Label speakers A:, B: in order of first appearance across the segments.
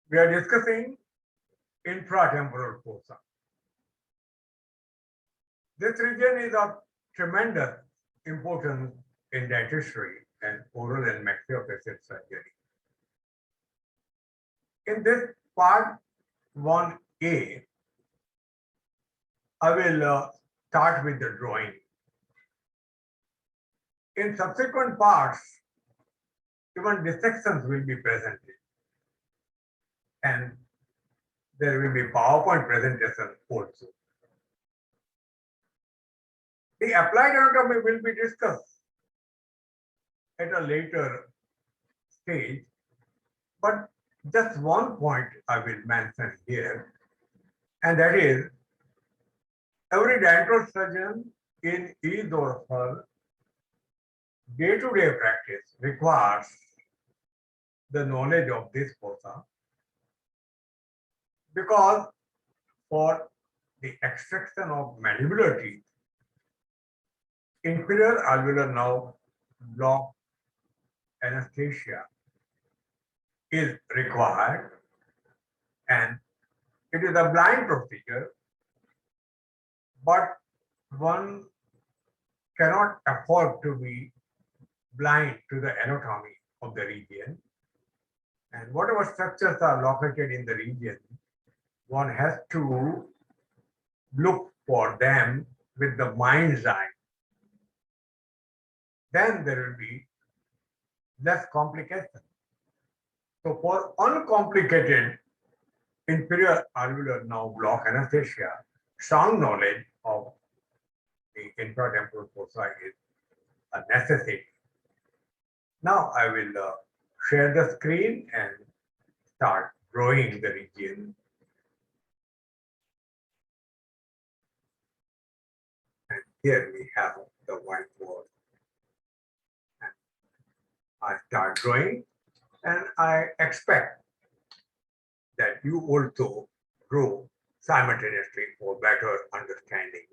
A: We are discussing infratemporal fossa. This region is of tremendous importance in dentistry and oral and maxillofacial surgery. In this part 1A, I will start with the drawing. In subsequent parts, even dissections will be presented, and there will be PowerPoint presentation also. The applied anatomy will be discussed at a later stage, but just one point I will mention here, and that is every dental surgeon in his or her day-to-day practice requires the knowledge of this fossa, because for the extraction of mandibular teeth, inferior alveolar nerve block anesthesia is required, and it is a blind procedure, but one cannot afford to be blind to the anatomy of the region, and whatever structures are located in the region, one has to look for them with the mind's eye. Then there will be less complication. So for uncomplicated inferior alveolar nerve block anesthesia, sound knowledge of the infratemporal fossa is a necessity. Now I will share the screen and start drawing the region. And here we have the whiteboard. And I start drawing, and I expect that you also draw simultaneously for better understanding.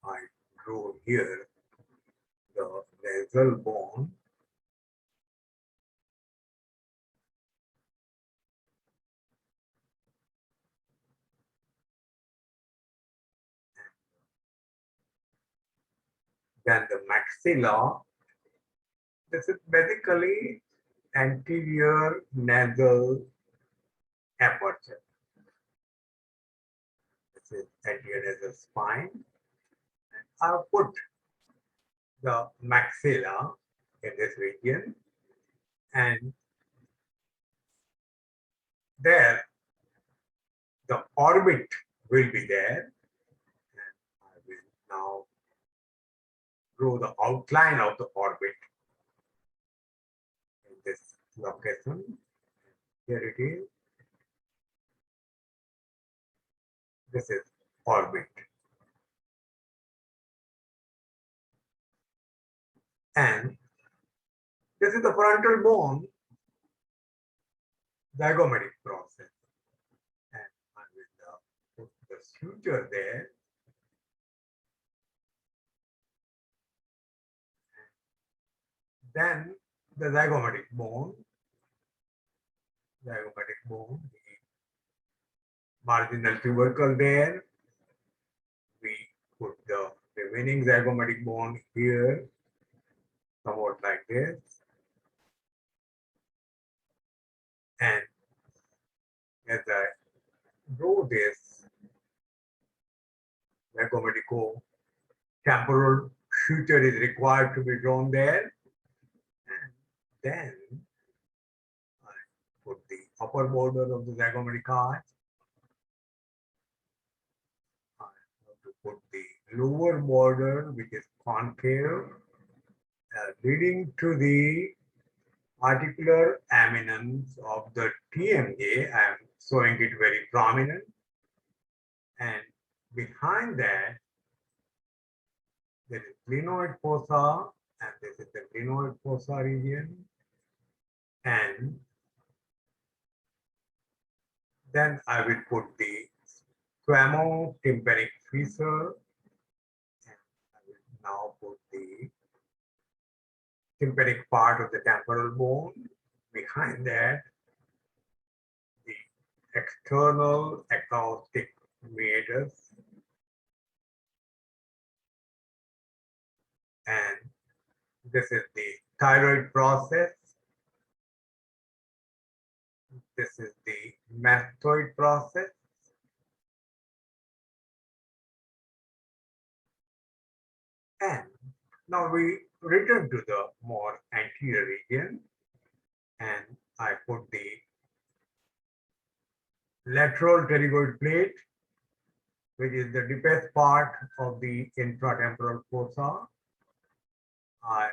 A: I draw here the nasal bone, then the maxilla. This is basically anterior nasal aperture. This is anterior nasal spine. I'll put the maxilla in this region, and there the orbit will be there, and I will now draw the outline of the orbit in this location. Here it is. This is orbit. And this is the frontal bone zygomatic process. And I will put the suture there. Then the zygomatic bone, the marginal tubercle there. We put the remaining zygomatic bone here, somewhat like this. And as I draw this, zygomatic-temporal suture is required to be drawn there. And then I put the upper border of the zygomatic arch. I have to put the lower border, which is concave, leading to the articular eminence of the TMJ. I am showing it very prominent. And behind that, there is glenoid fossa, and this is the glenoid fossa region. And then I will put the squamo-tympanic fissure, and I will now put the tympanic part of the temporal bone. Behind that, the external acoustic meatus, and this is the thyroid process. This is the mastoid process. And now we return to the more anterior region, and I put the lateral pterygoid plate, which is the deepest part of the infratemporal fossa. I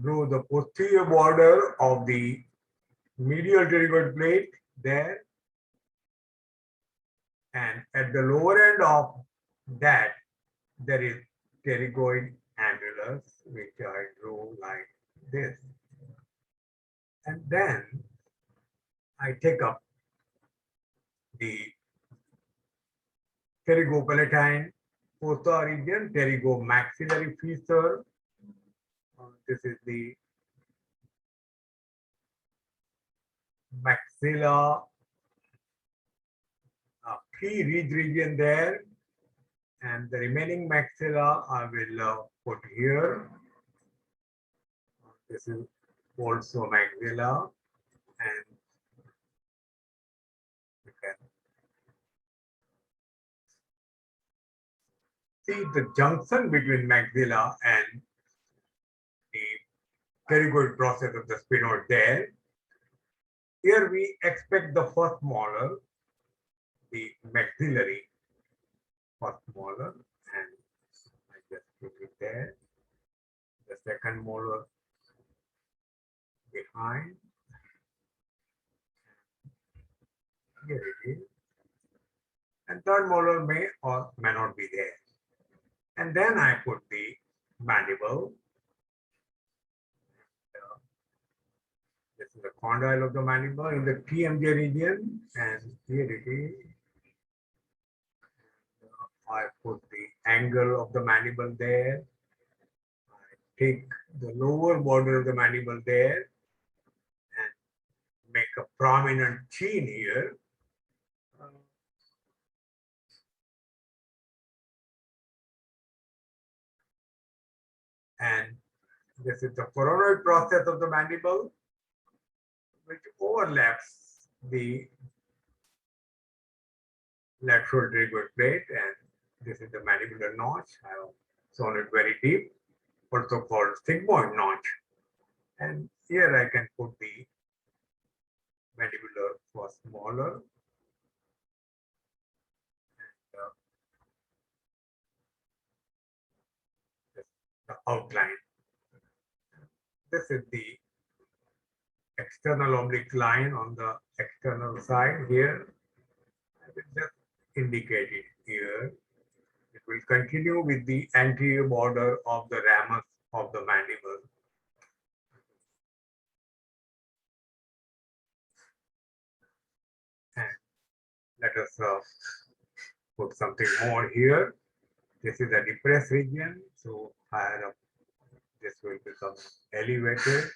A: drew the posterior border of the medial pterygoid plate there, and at the lower end of that there is pterygoid annulus, which I drew like this. And then I take up the pterygopalatine fossa region, pterygomaxillary fissure. This is the maxilla, key ridge region there, and the remaining maxilla I will put here. This is also maxilla, and you can see the junction between maxilla and the pterygoid process of the sphenoid there. Here we expect the first molar, the maxillary first molar, and I just put it there. The second molar behind. Here it is. And third molar may or may not be there. And then I put the mandible. This is the condyle of the mandible in the TMJ region, and here it is. I put the angle of the mandible there. I take the lower border of the mandible there and make a prominent chin here. And this is the coronoid process of the mandible, which overlaps the lateral pterygoid plate, and this is the mandibular notch. I have shown it very deep, also called sigmoid notch. And here I can put the mandibular first molar. And the outline. This is the external oblique line on the external side here. I will just indicate it here. It will continue with the anterior border of the ramus of the mandible. And let us put something more here. This is a depressed region, so higher up this will become elevated.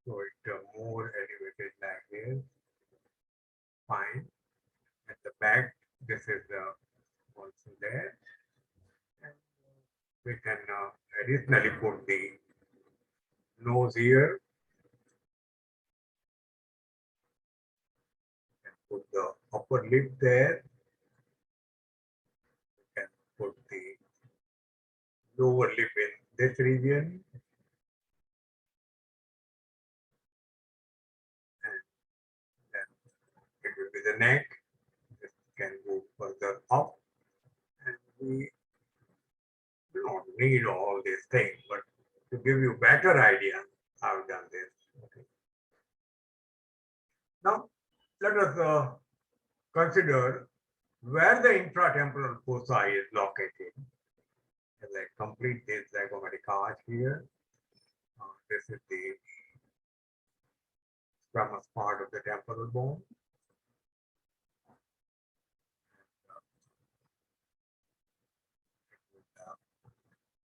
A: So it more elevated like this. Fine. At the back, this is also there. And we can additionally put the nose here. And put the upper lip there. We can put the lower lip in this region. It will be the neck. This can go further up, and we do not need all these things, but to give you a better idea, I've done this. Okay. Now, let us consider where the infratemporal fossa is located. As I complete this zygomatic arch here, this is the squamous part of the temporal bone.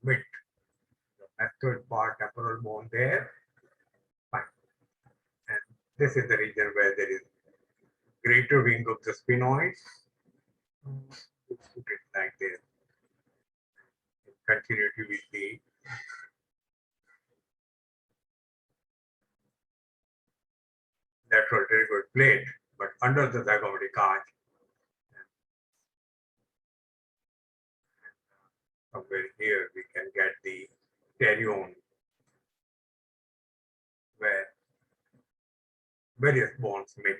A: mid, the mastoid part temporal bone there. Fine. And this is the region where there is greater wing of the sphenoids. Let's put it like this. In continuity with the lateral pterygoid plate, but under the zygomatic arch. Somewhere here we can get the pterion where various bones meet,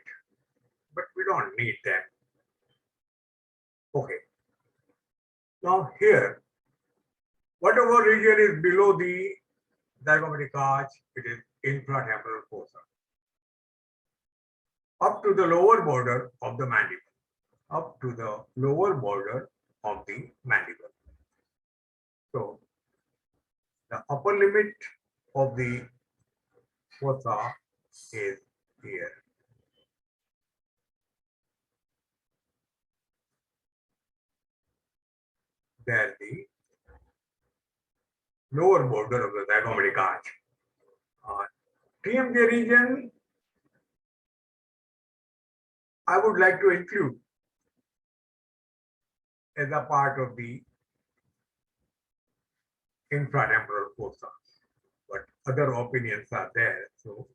A: but we don't need that. Okay. Now here, whatever region is below the zygomatic arch, it is infratemporal fossa. Up to the lower border of the mandible. Up to the lower border of the mandible. So the upper limit of the fossa is here. There the lower border of the zygomatic arch. TMJ region, I would like to include as a part of the infratemporal fossa, but other opinions are there, so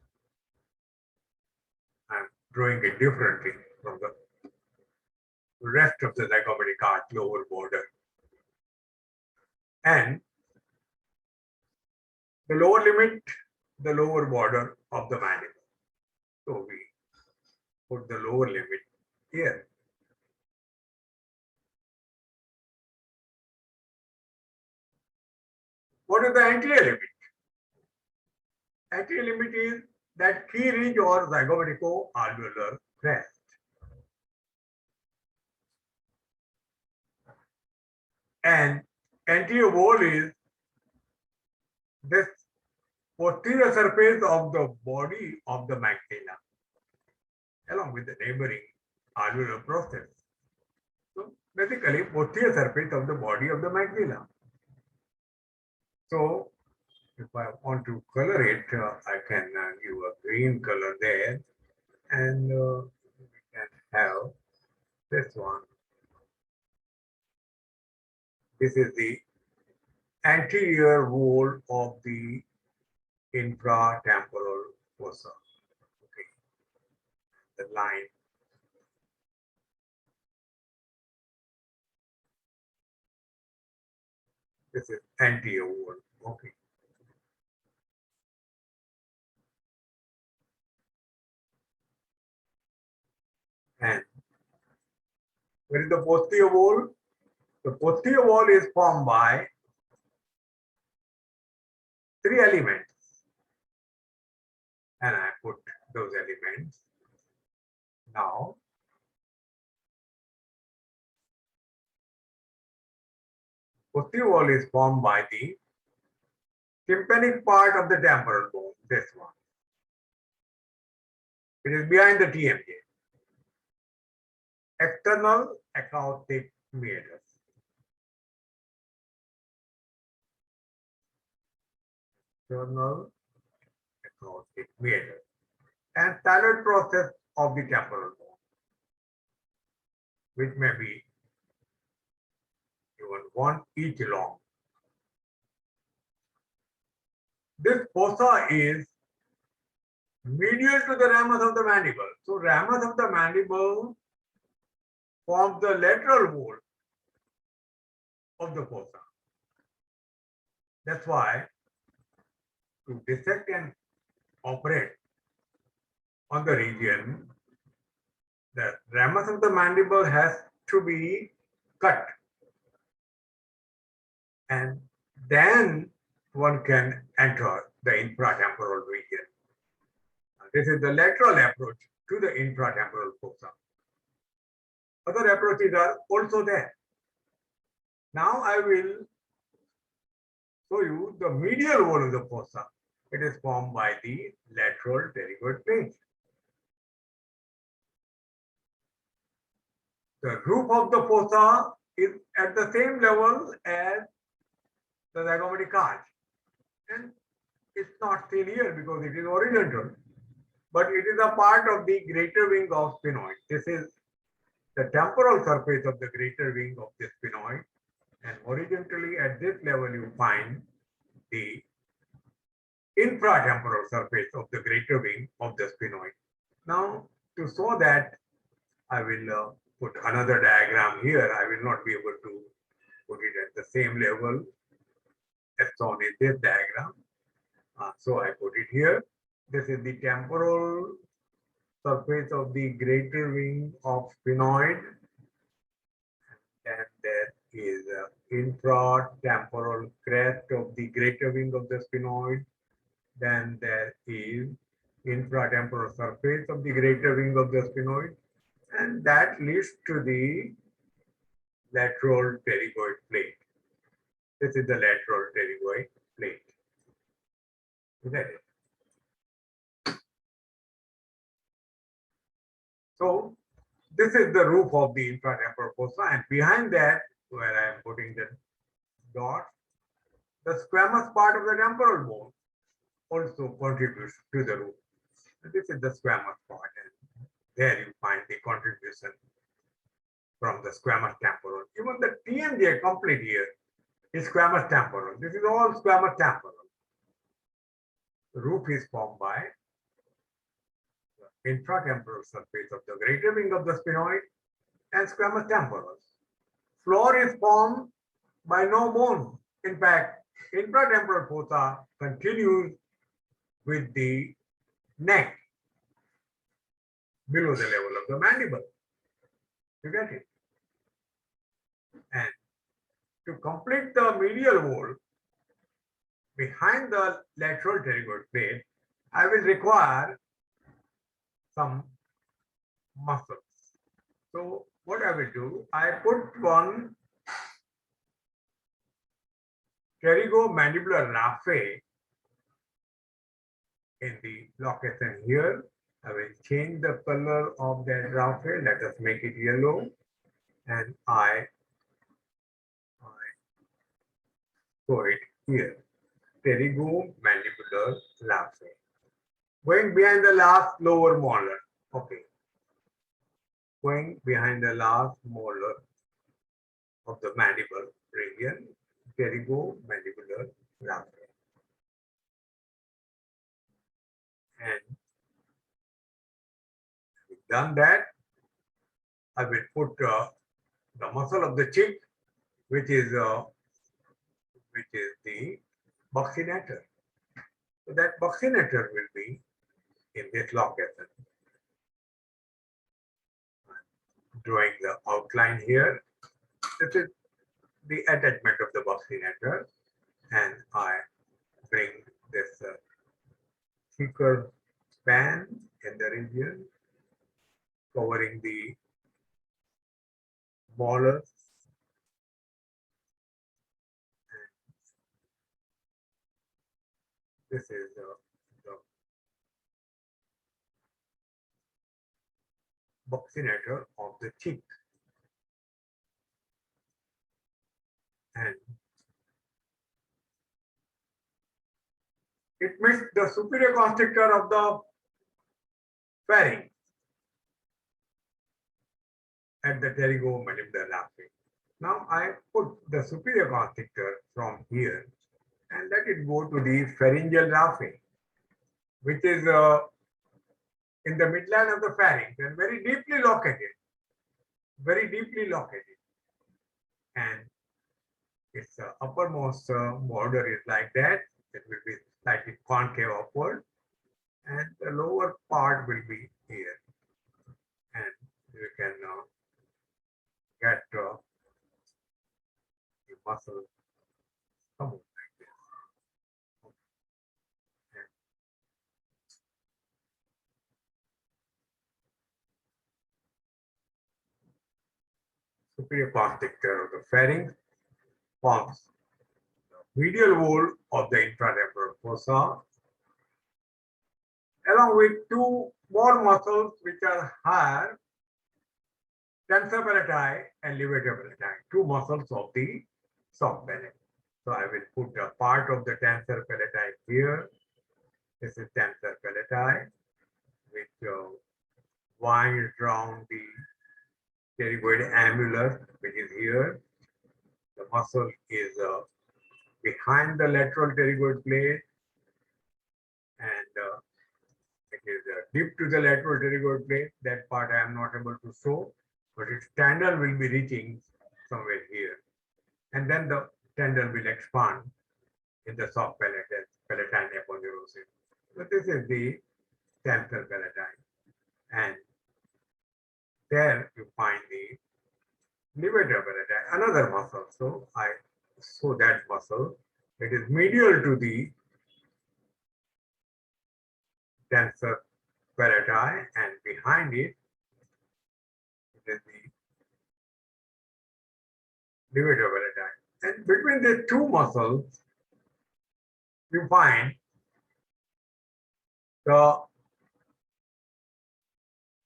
A: I'm drawing it differently from the rest of the zygomatic arch lower border. And the lower limit, the lower border of the mandible. So we put the lower limit here. What is the anterior limit? Anterior limit is that key ridge or zygomatico-alveolar crest. And anterior wall is this posterior surface of the body of the maxilla, along with the neighboring alveolar process. So basically, posterior surface of the body of the maxilla. So if I want to color it, I can give a green color there, and we can have this one. This is the anterior wall of the infratemporal fossa. Okay, the line. This is anterior wall. Okay. And where is the posterior wall? The posterior wall is formed by 3 elements. And I put those elements. Now, posterior wall is formed by the tympanic part of the temporal bone, this one. It is behind the TMJ. External acoustic meatus. External acoustic meatus. And styloid process of the temporal bone, which may be even 1 each long. This fossa is medial to the ramus of the mandible. So ramus of the mandible forms the lateral wall of the fossa. That's why to dissect and operate on the region, the ramus of the mandible has to be cut. And then one can enter the infratemporal region. This is the lateral approach to the infratemporal fossa. Other approaches are also there. Now I will show you the medial wall of the fossa. It is formed by the lateral pterygoid plate. The roof of the fossa is at the same level as the zygomatic arch. And it's not seen here because it is horizontal, but it is a part of the greater wing of sphenoid. This is the temporal surface of the greater wing of the sphenoid, and horizontally at this level you find the infratemporal surface of the greater wing of the sphenoid. Now, to show that, I will put another diagram here. I will not be able to put it at the same level as shown in this diagram. So I put it here. This is the temporal surface of the greater wing of sphenoid, and there is infratemporal crest of the greater wing of the sphenoid. Then there is infratemporal surface of the greater wing of the sphenoid, and that leads to the lateral pterygoid plate. This is the lateral pterygoid plate. Is that it? So this is the roof of the infratemporal fossa, and behind that, where I am putting the dot, the squamous part of the temporal bone also contributes to the roof. This is the squamous part, and there you find the contribution from the squamous temporal. Even the TMJ complete here is squamous temporal. This is all squamous temporal. The roof is formed by the infratemporal surface of the greater wing of the sphenoid and squamous temporal. Floor is formed by no bone. In fact, infratemporal fossa continues with the neck below the level of the mandible. You get it? And to complete the medial wall behind the lateral pterygoid plate, I will require some muscles. So what I will do, I put one pterygomandibular raphe in the location here. I will change the color of that raphe. Let us make it yellow, and I show it here. Pterygomandibular raphe. Going behind the last lower molar. Okay. Going behind the last molar of the mandible region, pterygomandibular raphe. And having done that, I will put the muscle of the cheek, which is the buccinator. So that buccinator will be in this location. I'm drawing the outline here. This is the attachment of the buccinator, and I bring this thicker span in the region covering the molars. This is the buccinator of the cheek, and it meets the superior constrictor of the pharynx at the pterygomandibular raphe. Now I put the superior constrictor from here and let it go to the pharyngeal raphe, which is in the midline of the pharynx and very deeply located, and its uppermost border is like that. It will be slightly concave upward, and the lower part will be here, and you can get the muscle come like this. Superior constrictor of the pharynx forms the medial wall of the infratemporal fossa, along with two more muscles which are higher, tensor palatii and levator palatii, two muscles of the soft palate. So I will put a part of the tensor palatii here. This is tensor palatii, which winds around the pterygoid annulus, which is here. The muscle is behind the lateral pterygoid plate, and it is deep to the lateral pterygoid plate. That part I am not able to show, but its tendon will be reaching somewhere here. And then the tendon will expand in the soft palatine aponeurosis. So this is the tensor palatine. And there you find the levator palatine, another muscle. So I show that muscle. It is medial to the tensor palatine, and behind it, it is the levator palatine. And between the two muscles, you find the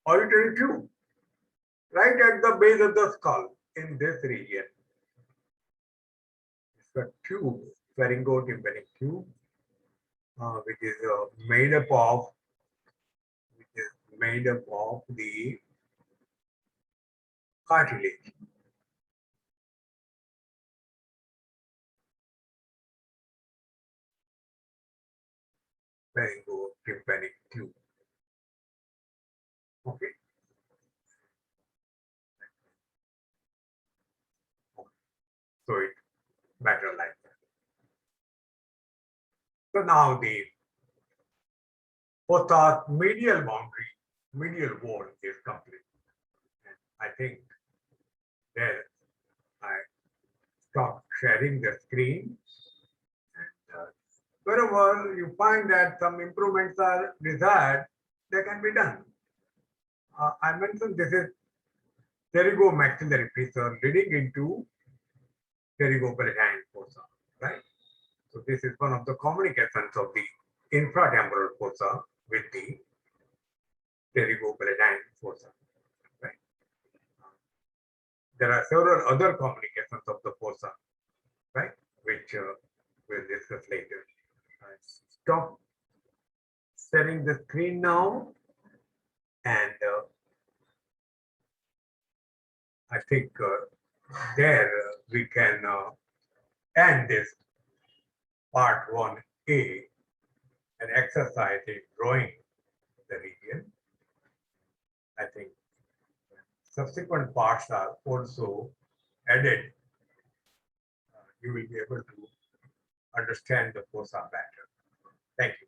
A: auditory tube right at the base of the skull in this region. It's a tube, pharyngotympanic tube, which is made up of the cartilage. Pharyngotympanic tube. Okay. So it's better like that. So now the fossa medial boundary, medial wall is complete. And I think there I stop sharing the screen. And wherever you find that some improvements are desired, they can be done. I mentioned this is pterygomaxillary fissure leading into pterygopalatine fossa, right? So this is one of the communications of the infratemporal fossa with the pterygopalatine fossa, right? There are several other communications of the fossa, right? Which we'll discuss later. Stop sharing the screen now, and I think there we can end this part 1A, an exercise in drawing the region. I think subsequent parts are also added. You will be able to understand the fossa better. Thank you.